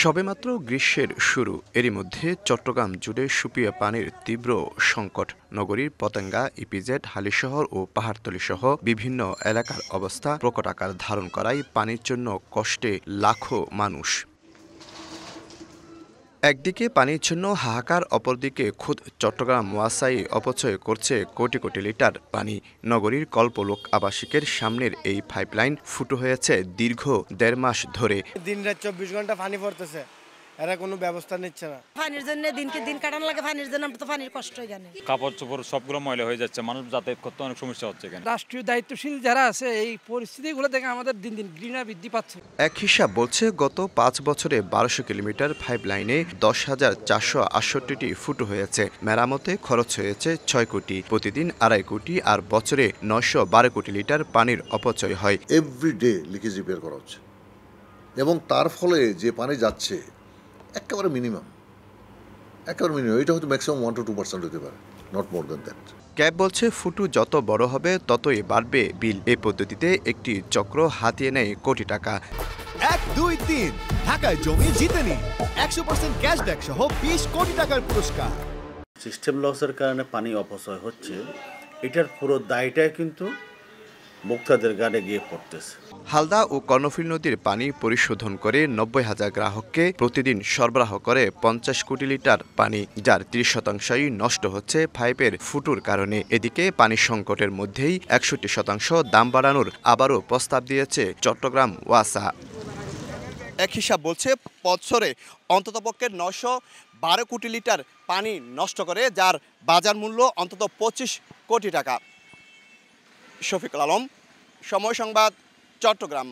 সবেমাত্র গ্রীষ্মের শুরু, এরই মধ্যে চট্টগ্রাম জুড়ে সুপেয় পানির তীব্র সংকট। নগরীর পতেঙ্গা, ইপিজেড, হালিশহর ও পাহাড়তলী সহ বিভিন্ন এলাকার অবস্থা প্রকট আকার ধারণ করায় পানির জন্য কষ্টে লাখো মানুষ। একদিকে পানির জন্য হাহাকার, অপরদিকে খোদ চট্টগ্রাম ওয়াসাই অপচয় করছে কোটি কোটি লিটার পানি। নগরীর কল্পলোক আবাসিকের সামনের এই পাইপলাইন ফুটো হয়েছে দীর্ঘ ১.৫ মাস ধরে। দিন-রাত ২৪ ঘন্টা পানি পড়তেছে, এরা কোনো ব্যবস্থা নিচ্ছে না। পানির জন্য দিনকে দিন কাটানো লাগে, পানির জন্য তো পানির কষ্ট এখানে। কাপড় চোপড় সবগুলো ময়লা হয়ে যাচ্ছে, মানুষ যাতায়াত করতে অনেক সমস্যা হচ্ছে এখানে। রাষ্ট্রীয় দায়িত্বশীল যারা আছে এই পরিস্থিতিগুলো দেখে আমাদের দিন দিন ঘৃণা বৃদ্ধি পাচ্ছে। এক হিসাব বলছে গত ৫ বছরে ১২০০ কিলোমিটার পাইপলাইনে ১০,৪৬৮টি ফুটো হয়েছে। মেরামতে খরচ হয়েছে ৬ কোটি, প্রতিদিন ২.৫ কোটি, আর বছরে ৯১২ কোটি লিটার পানির অপচয় হয়। এভরিডে লিকেজ রিপেয়ার করা হচ্ছে এবং তার ফলে যে পানি যাচ্ছে একেবারে মিনিমাম, এটা হয়তো ম্যাক্সিমাম 1 to 2% হতে পারে, not more than that. Cab বলছে ফুটো যত বড় হবে ততই বাড়বে বিল। এই পদ্ধতিতে একটি চক্র হাতিয়ে নেয় কোটি টাকা। ১, ২, ৩ ঢাকায় জমি জিতে নিন ১০০% ক্যাশব্যাক সহ ২০ কোটি টাকার পুরস্কার। সিস্টেম লসের কারণে পানি অপচয় হচ্ছে, এটার পুরো দায়টাই কিন্তু ভোক্তাদের গাড়ে গিয়ে পড়তেছে। হালদা ও কর্ণফুলী নদীর পানি পরিশোধন করে ৯০,০০০ গ্রাহককে প্রতিদিন সরবরাহ করে ৫০ কোটি লিটার পানি, যার ৩০% নষ্ট হচ্ছে পাইপের ফুটোর কারণে। এদিকে পানি সংকটের মধ্যেই ৬১% দাম বাড়ানোর আবারও প্রস্তাব দিয়েছে চট্টগ্রাম ওয়াসা। এক হিসাব বলছে বছরে অন্ততপক্ষে ৯১২ কোটি লিটার পানি নষ্ট করে, যার বাজার মূল্য অন্তত ২৫ কোটি টাকা। শফিকুল আলম, সময় সংবাদ, চট্টগ্রাম।